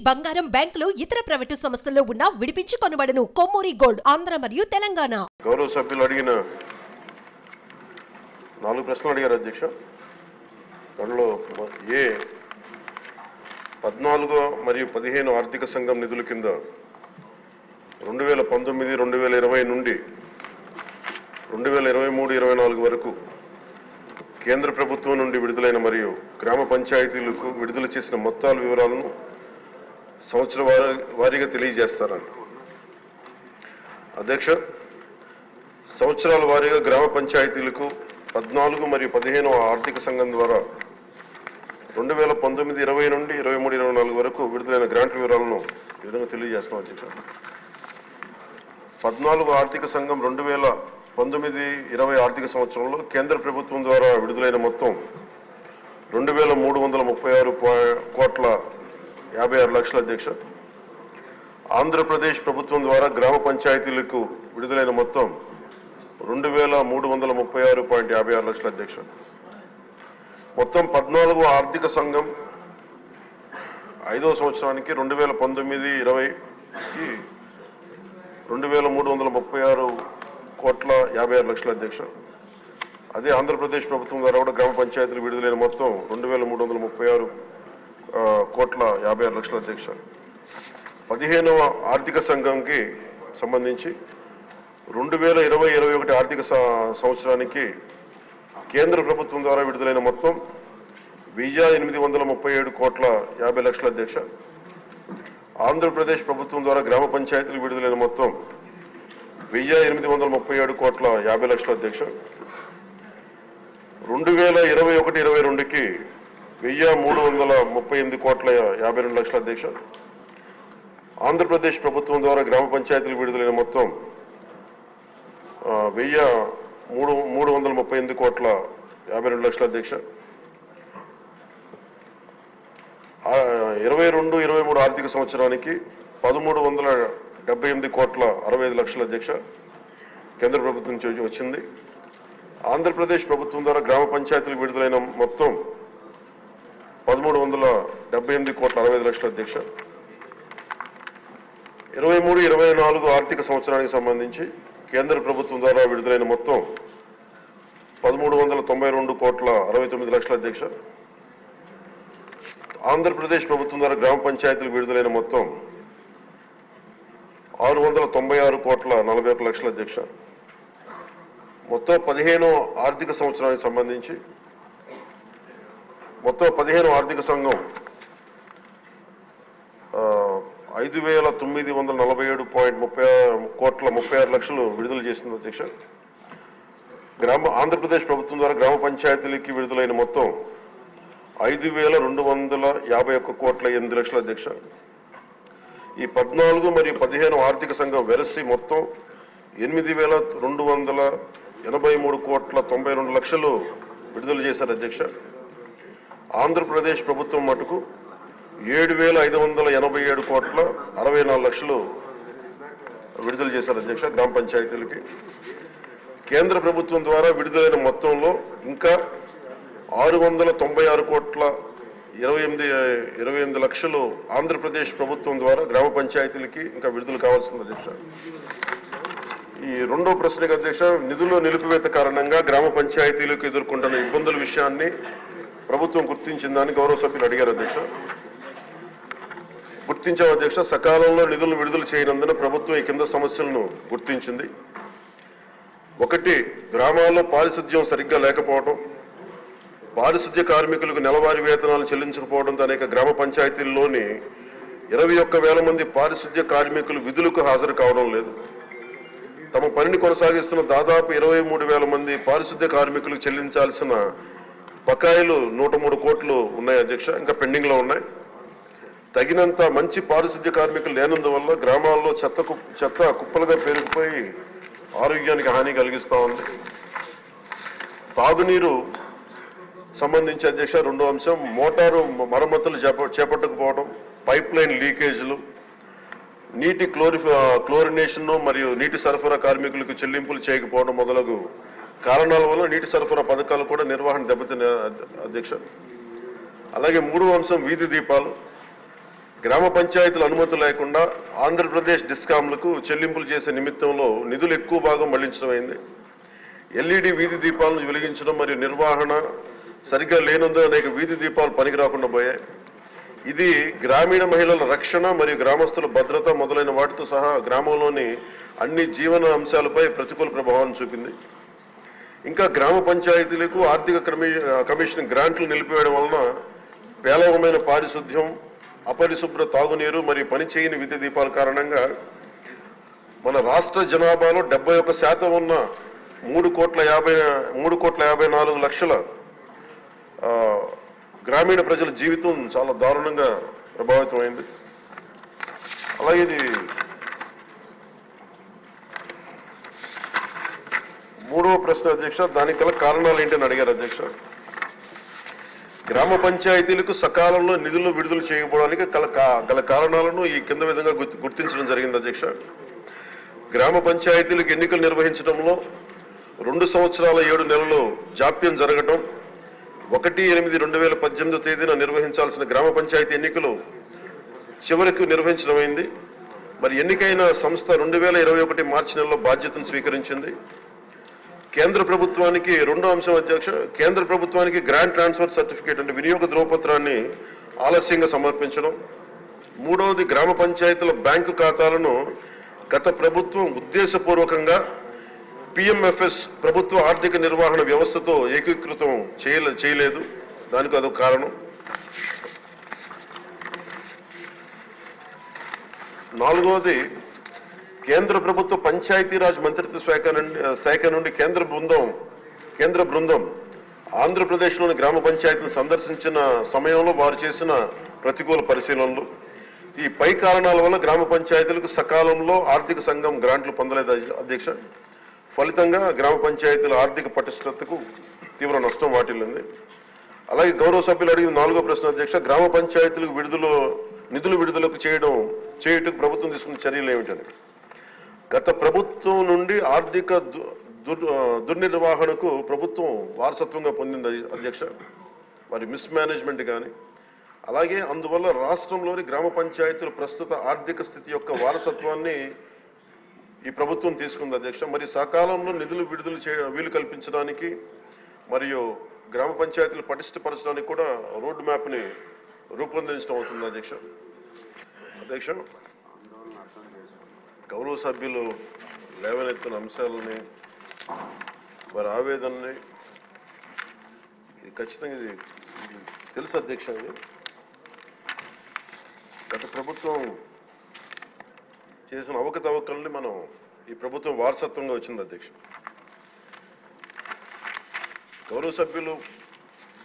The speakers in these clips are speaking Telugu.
బంగారం బ్యాంకులు ఇతర ప్రైవేటు సంస్థల్లో ఉన్న విడిపించి కొనబడను. కొమ్మూరి గోల్డ్ ఆంధ్ర మరియు తెలంగాణ. గౌరవ సభ్యులు అడిగిన 4 ప్రశ్నలు అడిగారు అధ్యక్ష. దానిలో 14 మరియు 15 ఆర్థిక సంఘం నిధుల కింద 2019, 2020 నుండి 2023-24 వరకు కేంద్ర ప్రభుత్వం నుండి విడుదలైన మరియు గ్రామ పంచాయతీలకు విడుదల చేసిన మొత్తాల వివరాలను సంవత్సర వారీగా తెలియజేస్తారని. అధ్యక్ష, సంవత్సరాల వారీగా గ్రామ పంచాయతీలకు 14 మరియు 15 ఆర్థిక సంఘం ద్వారా 2019, 20 నుండి 23-24 వరకు విడుదలైన గ్రాంట్ వివరాలను ఈ విధంగా తెలియజేస్తున్నాం అధ్యక్ష. 14 ఆర్థిక సంఘం 2019-20 ఆర్థిక సంవత్సరంలో కేంద్ర ప్రభుత్వం ద్వారా విడుదలైన మొత్తం 2,336,56 అధ్యక్ష. ఆంధ్రప్రదేశ్ ప్రభుత్వం ద్వారా గ్రామ పంచాయతీలకు విడుదలైన మొత్తం 2,336,56 అధ్యక్ష. మొత్తం 14 ఆర్థిక సంఘం 5వ సంవత్సరానికి 2019-20కి 2,336,56 అధ్యక్ష. అదే ఆంధ్రప్రదేశ్ ప్రభుత్వం ద్వారా కూడా గ్రామ పంచాయతీలు విడుదలైన మొత్తం 2,336,56 అధ్యక్ష. 15వ ఆర్థిక సంఘంకి సంబంధించి 2020-21 ఆర్థిక సంవత్సరానికి కేంద్ర ప్రభుత్వం ద్వారా విడుదలైన మొత్తం 1,837,50,00,000 అధ్యక్ష. ఆంధ్రప్రదేశ్ ప్రభుత్వం ద్వారా గ్రామ పంచాయతీలు విడుదలైన మొత్తం 1,837,50,00,000 అధ్యక్ష. 2021-22కి 1,338,52,00,000 అధ్యక్ష. ఆంధ్రప్రదేశ్ ప్రభుత్వం ద్వారా గ్రామ పంచాయతీలు విడుదలైన మొత్తం 1,338,52,00,000 అధ్యక్ష. 22-23 ఆర్థిక సంవత్సరానికి 1,378,65,00,000 అధ్యక్ష కేంద్ర ప్రభుత్వం నుంచి వచ్చింది. ఆంధ్రప్రదేశ్ ప్రభుత్వం ద్వారా గ్రామ పంచాయతీలు విడుదలైన మొత్తం 1,378,60,00,000 అధ్యక్ష. 23-24 ఆర్థిక సంవత్సరానికి సంబంధించి కేంద్ర ప్రభుత్వం ద్వారా విడుదలైన మొత్తం 1,392,69,00,000 అధ్యక్ష. ఆంధ్రప్రదేశ్ ప్రభుత్వం ద్వారా గ్రామ పంచాయతీలు విడుదలైన మొత్తం 696,41,40,00,000 అధ్యక్ష. మొత్తం 15 ఆర్థిక సంవత్సరానికి సంబంధించి మొత్తం 15 ఆర్థిక సంఘం 5,947,36,00,000 విడుదల చేసింది అధ్యక్ష. ఆంధ్రప్రదేశ్ ప్రభుత్వం ద్వారా గ్రామ పంచాయతీలకి విడుదలైన మొత్తం 5,251,08,00,000 అధ్యక్ష. ఈ 14 మరియు 15 ఆర్థిక సంఘం వెరసి మొత్తం 8,283,92,00,000 విడుదల చేశారు అధ్యక్ష. ఆంధ్రప్రదేశ్ ప్రభుత్వం మటుకు 7,587,64,00,000 విడుదల చేశారు అధ్యక్ష గ్రామ పంచాయతీలకి. కేంద్ర ప్రభుత్వం ద్వారా విడుదలైన మొత్తంలో ఇంకా 696,28,00,000 ఆంధ్రప్రదేశ్ ప్రభుత్వం ద్వారా గ్రామ పంచాయతీలకి ఇంకా విడుదల కావాల్సింది అధ్యక్ష. ఈ రెండో ప్రశ్నకు అధ్యక్ష, నిధుల నిలిపివేత కారణంగా గ్రామ పంచాయతీలకు ఎదుర్కొంటున్న ఇబ్బందుల విషయాన్ని ప్రభుత్వం గుర్తించిందని గౌరవ సభ్యులు అడిగారు అధ్యక్ష. గుర్తించాం అధ్యక్ష. సకాలంలో నిధులను విడుదల చేయనందున ప్రభుత్వం ఈ కింద సమస్యలను గుర్తించింది. 1, గ్రామాల్లో పారిశుద్ధ్యం సరిగ్గా లేకపోవడం, పారిశుద్ధ్య కార్మికులకు నెలవారీ వేతనాలు చెల్లించకపోవడంతో అనేక గ్రామ పంచాయతీల్లోని 21,000 మంది పారిశుద్ధ్య కార్మికులు విధులకు హాజరు కావడం లేదు. తమ పనిని కొనసాగిస్తున్న దాదాపు 23,000 మంది పారిశుద్ధ్య కార్మికులకు చెల్లించాల్సిన బకాయిలు 103 కోట్లు ఉన్నాయి అధ్యక్ష, ఇంకా పెండింగ్లో ఉన్నాయి. తగినంత మంచి పారిశుద్ధ్య కార్మికులు లేనందువల్ల గ్రామాల్లో చెత్త కుప్పలుగా పెరిగిపోయి ఆరోగ్యానికి హాని కలిగిస్తూ ఉంది. తాగునీరు సంబంధించి అధ్యక్ష రెండో అంశం, మోటారు మరమ్మతులు చేపట్టకపోవడం, పైప్ లైన్ లీకేజీలు, నీటి క్లోరినేషన్ మరియు నీటి సరఫరా కార్మికులకు చెల్లింపులు చేయకపోవడం మొదలగు కారణాల వల్ల నీటి సరఫరా పథకాలు కూడా నిర్వహణ దెబ్బతిన్న అధ్యక్ష. అలాగే మూడవ అంశం వీధి దీపాలు. గ్రామ పంచాయతీల అనుమతి లేకుండా ఆంధ్రప్రదేశ్ డిస్కాంలకు చెల్లింపులు చేసే నిమిత్తంలో నిధులు ఎక్కువ భాగం మళ్లించడం అయింది. ఎల్ఈడి వీధి దీపాలను వెలిగించడం మరియు నిర్వహణ సరిగ్గా లేనందున అనేక వీధి దీపాలు పనికి రాకుండా పోయాయి. ఇది గ్రామీణ మహిళల రక్షణ మరియు గ్రామస్తుల భద్రత మొదలైన వాటితో సహా గ్రామంలోని అన్ని జీవన అంశాలపై ప్రతికూల ప్రభావాన్ని చూపింది. ఇంకా గ్రామ పంచాయతీలకు ఆర్థిక కమిషన్ గ్రాంట్లు నిలిపివేయడం వలన పేలవమైన పారిశుద్ధ్యం, అపరిశుభ్ర తాగునీరు మరియు పనిచేయని విద్యుత్ దీపాల కారణంగా మన రాష్ట్ర జనాభాలో 71% ఉన్న 3,54,00,000 గ్రామీణ ప్రజల జీవితం చాలా దారుణంగా ప్రభావితమైంది. అలాగే ఇది మూడవ ప్రశ్న అధ్యక్ష, దానికి గల కారణాలు ఏంటని అడిగారు అధ్యక్ష. గ్రామ పంచాయతీలకు సకాలంలో నిధులు విడుదల చేయకపోవడానికి గల కారణాలను ఈ కింద విధంగా గుర్తించడం జరిగింది అధ్యక్ష. గ్రామ పంచాయతీలకు ఎన్నికలు నిర్వహించడంలో 2 సంవత్సరాల 7 నెలలు జాప్యం జరగడం, 1/8/2018 తేదీన నిర్వహించాల్సిన గ్రామ పంచాయతీ ఎన్నికలు చివరకు నిర్వహించడమైంది. మరి ఎన్నికైన సంస్థ 2021 మార్చి నెలలో బాధ్యతను స్వీకరించింది. కేంద్ర ప్రభుత్వానికి రెండో అంశం అధ్యక్ష, కేంద్ర ప్రభుత్వానికి గ్రాంట్ ట్రాన్స్ఫర్ సర్టిఫికేట్ అంటే వినియోగ ధ్రువపత్రాన్ని ఆలస్యంగా సమర్పించడం. మూడవది, గ్రామ పంచాయతీల బ్యాంకు ఖాతాలను గత ప్రభుత్వం ఉద్దేశపూర్వకంగా పిఎంఎఫ్ఎస్ ప్రభుత్వ ఆర్థిక నిర్వహణ వ్యవస్థతో ఏకీకృతం చేయలేదు. దానికి అదొక కారణం. నాలుగవది, కేంద్ర ప్రభుత్వ పంచాయతీరాజ్ మంత్రిత్వ శాఖ నుండి కేంద్ర బృందం ఆంధ్రప్రదేశ్లోని గ్రామ పంచాయతీలను సందర్శించిన సమయంలో వారు చేసిన ప్రతికూల పరిశీలనలు. ఈ పై కారణాల వల్ల గ్రామ పంచాయతీలకు సకాలంలో ఆర్థిక సంఘం గ్రాంట్లు పొందలేదు అధ్యక్ష. ఫలితంగా గ్రామ పంచాయతీల ఆర్థిక పటిష్టతకు తీవ్ర నష్టం వాటిల్లింది. అలాగే గౌరవ సభ్యులు అడిగిన 4వ ప్రశ్న అధ్యక్ష, గ్రామ పంచాయతీలకు నిధులు విడుదలకు చేయుటకు ప్రభుత్వం తీసుకున్న చర్యలు ఏమిటని. గత ప్రభుత్వం నుండి ఆర్థిక దుర్నిర్వహణకు ప్రభుత్వం వారసత్వంగా పొందింది అధ్యక్ష. మరి మిస్మేనేజ్మెంట్ కానీ, అలాగే అందువల్ల రాష్ట్రంలోని గ్రామ పంచాయతీల ప్రస్తుత ఆర్థిక స్థితి యొక్క వారసత్వాన్ని ఈ ప్రభుత్వం తీసుకుంది అధ్యక్ష. మరి సకాలంలో నిధులు విడుదల వీలు కల్పించడానికి మరియు గ్రామ పంచాయతీలు పటిష్టపరచడానికి కూడా రోడ్ మ్యాప్ని రూపొందించడం అవుతుంది అధ్యక్ష. గౌరవ సభ్యులు లేవనెత్తిన అంశాలని, వారి ఆవేదనని ఇది ఖచ్చితంగా ఇది తెలుసు అధ్యక్ష. ఇది గత ప్రభుత్వం చేసిన అవకతవకల్ని ఈ ప్రభుత్వం వారసత్వంగా వచ్చింది అధ్యక్ష. గౌరవ సభ్యులు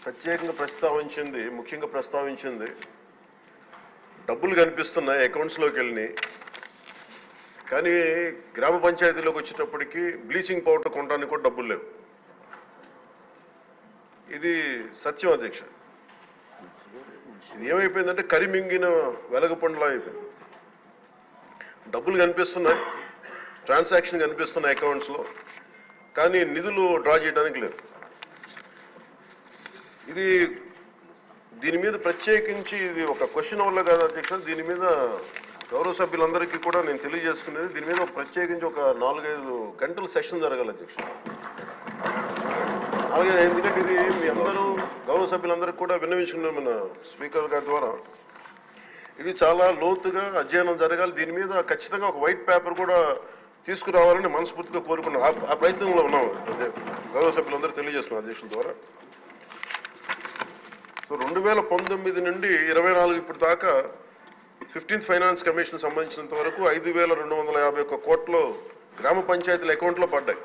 ప్రత్యేకంగా ముఖ్యంగా ప్రస్తావించింది డబ్బులు కనిపిస్తున్నాయి అకౌంట్స్లోకి వెళ్ళి, కానీ గ్రామ పంచాయతీలోకి వచ్చేటప్పటికి బ్లీచింగ్ పౌడర్ కొనడానికి కూడా డబ్బులు లేవు. ఇది సత్యం అధ్యక్ష. ఇది ఏమైపోయిందంటే కరిమింగిన వెలగపండులా అయిపోయింది. డబ్బులు కనిపిస్తున్నాయి, ట్రాన్సాక్షన్ కనిపిస్తున్నాయి అకౌంట్స్లో, కానీ నిధులు డ్రా చేయడానికి లేదు. దీని మీద ప్రత్యేకించి ఇది ఒక క్వశ్చన్ వల్ల కాదు అధ్యక్ష. దీని మీద గౌరవ సభ్యులందరికీ కూడా నేను తెలియజేసుకునేది, దీని మీద ప్రత్యేకించి ఒక 4-5 గంటల సెషన్ జరగాలి అధ్యక్ష. అలాగే ఎందుకంటే ఇది మీ అందరూ గౌరవ సభ్యులందరికీ కూడా విన్నవించుకున్నాం మన స్పీకర్ గారి ద్వారా. ఇది చాలా లోతుగా అధ్యయనం జరగాలి. దీని మీద ఖచ్చితంగా ఒక వైట్ పేపర్ కూడా తీసుకురావాలని మనస్ఫూర్తిగా కోరుకున్నాం. ఆ ప్రయత్నంలో ఉన్నాం గౌరవ సభ్యులందరూ తెలియజేస్తున్నాం అధ్యక్షుల ద్వారా. సో 2019 నుండి 24 ఇప్పుడు దాకా 15th ఫైనాన్స్ కమిషన్ సంబంధించినంత వరకు 5,251 కోట్లు గ్రామ పంచాయతీల అకౌంట్లో పడ్డాయి.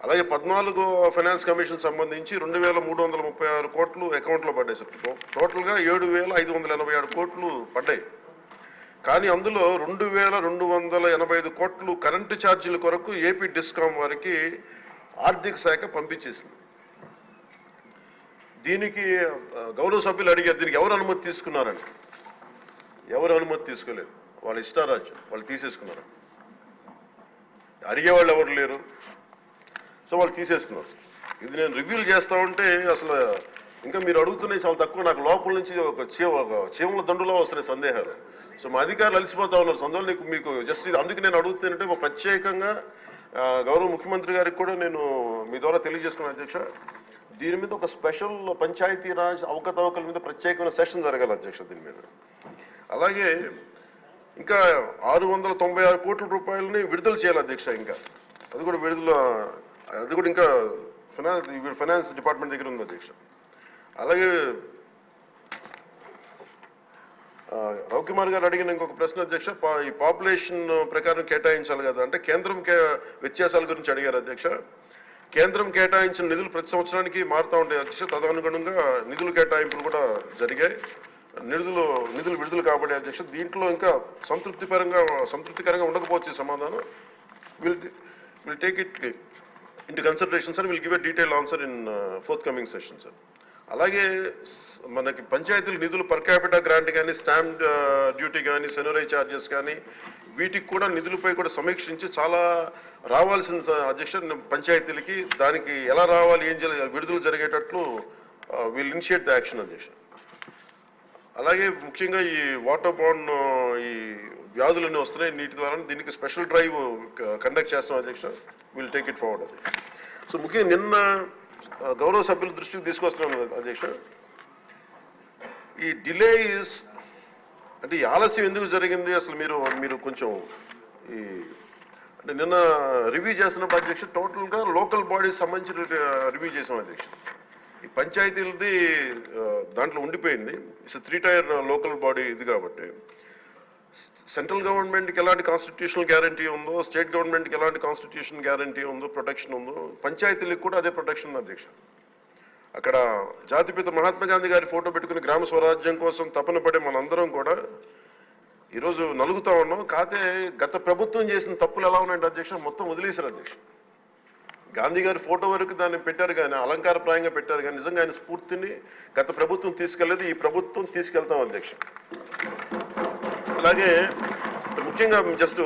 అలాగే 14వ ఫైనాన్స్ కమిషన్ సంబంధించి 2,336 కోట్లు అకౌంట్లో పడ్డాయి సార్. టోటల్గా 7,587 కోట్లు పడ్డాయి. కానీ అందులో 2,285 కోట్లు కరెంటు ఛార్జీల కొరకు ఏపీ డిస్కాం వారికి ఆర్థిక శాఖ పంపించేసింది. దీనికి గౌరవ సభ్యులు అడిగారు, దీనికి ఎవరు అనుమతి తీసుకున్నారని. ఎవరు అనుమతి తీసుకోలేదు, వాళ్ళ ఇష్టారాజ్యం, వాళ్ళు తీసేసుకున్నారు. అడిగేవాళ్ళు ఎవరు లేరు, సో వాళ్ళు తీసేసుకున్నారు. ఇది నేను రివ్యూలు చేస్తా ఉంటే అసలు ఇంకా మీరు అడుగుతున్నాయి చాలా తక్కువ. నాకు లోపల నుంచి ఒక చీమల దండులో వస్తున్నాయి సందేహాలు. సో మా అధికారులు అలసిపోతా ఉన్నారు. సందువల్ల మీకు జస్ట్ ఇది అందుకు నేను అడుగుతానంటే ఒక ప్రత్యేకంగా గౌరవ ముఖ్యమంత్రి గారికి కూడా నేను మీ ద్వారా తెలియజేసుకున్నాను అధ్యక్ష. దీని మీద ఒక స్పెషల్ పంచాయతీరాజ్ అవకతవకల మీద ప్రత్యేకమైన సెషన్ జరగాలి అధ్యక్ష దీని మీద. అలాగే ఇంకా 696 కోట్ల రూపాయలని విడుదల చేయాలి అధ్యక్ష. ఇంకా అది కూడా ఇంకా ఫైనాన్స్ డిపార్ట్మెంట్ దగ్గర ఉంది అధ్యక్ష. అలాగే రవికుమార్ గారు అడిగిన ఇంకొక ప్రశ్న అధ్యక్ష, ఈ పాపులేషన్ ప్రకారం కేటాయించాలి కదా అంటే కేంద్రం వ్యత్యాసాల గురించి అడిగారు అధ్యక్ష. కేంద్రం కేటాయించిన నిధులు ప్రతి సంవత్సరానికి మారుతూ ఉంటాయి అధ్యక్ష. తదనుగుణంగా నిధులు కేటాయింపులు కూడా జరిగాయి. నిధులు విడుదల కాబట్టి అధ్యక్ష దీంట్లో ఇంకా సంతృప్తికరంగా ఉండకపోవచ్చు సమాధానం. Will take it into consideration sir. Will give a detail answer in fourth coming session sir. అలాగే మనకి పంచాయతీల నిధులు పర్ క్యాపిటా గ్రాంట్ కానీ, స్టాంప్ డ్యూటీ కానీ, సెనరై ఛార్జెస్ కానీ వీటికి కూడా నిధులపై కూడా సమీక్షించి చాలా రావాల్సిన అధ్యక్ష పంచాయతీలకి దానికి ఎలా రావాలి, ఏం చేయాలి, విడుదల జరిగేటట్లు విల్ ఇనిషియేట్ ద యాక్షన్ అధ్యక్ష. అలాగే ముఖ్యంగా ఈ వాటర్ బాండ్ ఈ వ్యాధులన్నీ వస్తున్నాయి నీటి ద్వారా, దీనికి స్పెషల్ డ్రైవ్ కండక్ట్ చేస్తాం అధ్యక్ష. విల్ టేక్ ఇట్ ఫార్వర్డ్ అధ్యక్ష. సో ముఖ్యంగా నిన్న గౌరవ సభ్యుల దృష్టికి తీసుకొస్తున్నాను అధ్యక్ష. ఈ డిలే అంటే ఈ ఆలస్యం ఎందుకు జరిగింది అసలు మీరు కొంచెం ఈ అంటే నిన్న రివ్యూ చేస్తున్నప్పుడు అధ్యక్ష టోటల్గా లోకల్ బాడీస్ సంబంధించి రివ్యూ చేసాం అధ్యక్ష. ఈ పంచాయతీలది దాంట్లో ఉండిపోయింది. ఇట్స్ 3 టైర్ లోకల్ బాడీ ఇది కాబట్టి సెంట్రల్ గవర్నమెంట్కి ఎలాంటి కాన్స్టిట్యూషనల్ గ్యారంటీ ఉందో, స్టేట్ గవర్నమెంట్కి ఎలాంటి కాన్స్టిట్యూషన్ గ్యారంటీ ఉందో, ప్రొటెక్షన్ ఉందో, పంచాయతీలకు కూడా అదే ప్రొటెక్షన్ ఉంది అధ్యక్ష. అక్కడ జాతిపిత మహాత్మా గాంధీ గారి ఫోటో పెట్టుకుని గ్రామ స్వరాజ్యం కోసం తపన పడే మనందరం కూడా ఈరోజు నలుగుతూ ఉన్నాం. కాకపోతే గత ప్రభుత్వం చేసిన తప్పులు ఎలా ఉన్నాయంటే అధ్యక్ష మొత్తం వదిలేశారు అధ్యక్ష. గాంధీ గారి ఫోటో వరకు దాన్ని పెట్టారు కానీ, అలంకారప్రాయంగా పెట్టారు కానీ నిజంగా ఆయన స్ఫూర్తిని గత ప్రభుత్వం తీసుకెళ్లేదు, ఈ ప్రభుత్వం తీసుకెళ్తాం అధ్యక్ష. అలాగే ముఖ్యంగా జస్ట్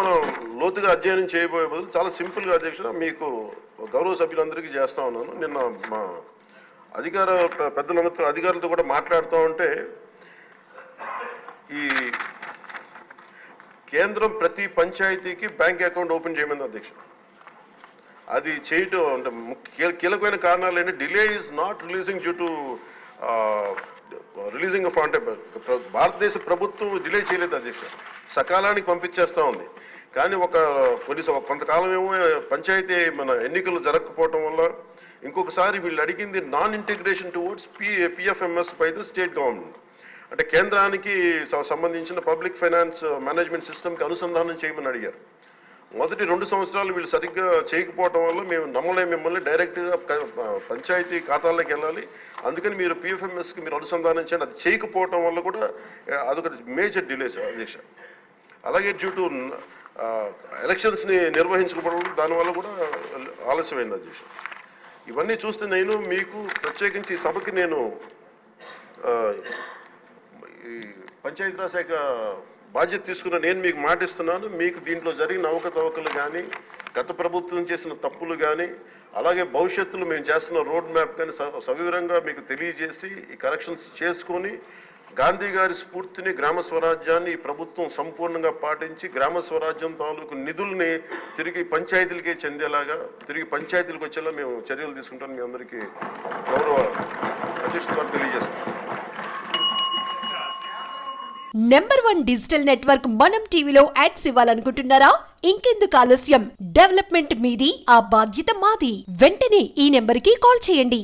మనం లోతుగా అధ్యయనం చేయబోయే బదులు చాలా సింపుల్గా అధ్యక్ష మీకు గౌరవ సభ్యులందరికీ చేస్తా ఉన్నాను. నిన్న మా అధికారులతో కూడా మాట్లాడుతూ ఉంటే ఈ కేంద్రం ప్రతి పంచాయతీకి బ్యాంక్ అకౌంట్ ఓపెన్ చేయమని అధ్యక్ష. అది చేయటం అంటే కీలకమైన కారణాలు ఏంటి, delay is not releasing due to releasing of అంటే భారతదేశ ప్రభుత్వం డిలే చేయలేదు అధ్యక్ష, సకాలానికి పంపించేస్తూ ఉంది. కానీ కొంతకాలం ఏమో పంచాయతీ ఎన్నికలు జరగకపోవటం వల్ల ఇంకొకసారి వీళ్ళు అడిగింది non integration towards PFMS by the state government, అంటే కేంద్రానికి సంబంధించిన పబ్లిక్ ఫైనాన్స్ మేనేజ్మెంట్ సిస్టమ్కి అనుసంధానం చేయమని అడిగారు. మొదటి 2 సంవత్సరాలు వీళ్ళు సరిగ్గా చేయకపోవటం వల్ల మేము నమ్మలేము, మిమ్మల్ని డైరెక్ట్గా పంచాయతీ ఖాతాల్లోకి వెళ్ళాలి, అందుకని మీరు పిఎఫ్ఎంఎస్కి మీరు అనుసంధానం చేయండి. అది చేయకపోవటం వల్ల కూడా అదొక మేజర్ డిలేస్ అధ్యక్ష. అలాగే డ్యూ టు ఎలక్షన్స్ని నిర్వహించకపోవడం దానివల్ల కూడా ఆలస్యమైంది అధ్యక్ష. ఇవన్నీ చూస్తే నేను మీకు ప్రత్యేకించి సభకి నేను ఈ పంచాయతీరాజ్ శాఖ బాధ్యత తీసుకున్న నేను మీకు మాటిస్తున్నాను, మీకు దీంట్లో జరిగిన అవకతవకలు కానీ, గత ప్రభుత్వం చేసిన తప్పులు కానీ, అలాగే భవిష్యత్తులో మేము చేస్తున్న రోడ్ మ్యాప్ కానీ సవివరంగా మీకు తెలియజేసి ఈ కరెక్షన్స్ చేసుకొని గాంధీ గారి స్ఫూర్తిని, గ్రామ స్వరాజ్యాన్ని ఈ ప్రభుత్వం సంపూర్ణంగా పాటించి గ్రామ స్వరాజ్యం తాలూకు నిధుల్ని తిరిగి పంచాయతీలకే చెందేలాగా, తిరిగి పంచాయతీలకు వచ్చేలా మేము చర్యలు తీసుకుంటాం. మీ అందరికీ గౌరవ అధ్యక్షుల ద్వారా తెలియజేస్తున్నాం. నంబర్ 1 డిజిటల్ నెట్వర్క్ మనం టీవీలో యాడ్స్ ఇవ్వాలనుకుంటున్నారా? ఇంకెందుకు ఆలస్యం, డెవలప్మెంట్ మీది, ఆ బాధ్యత మాది. వెంటనే ఈ నెంబర్కి కాల్ చేయండి.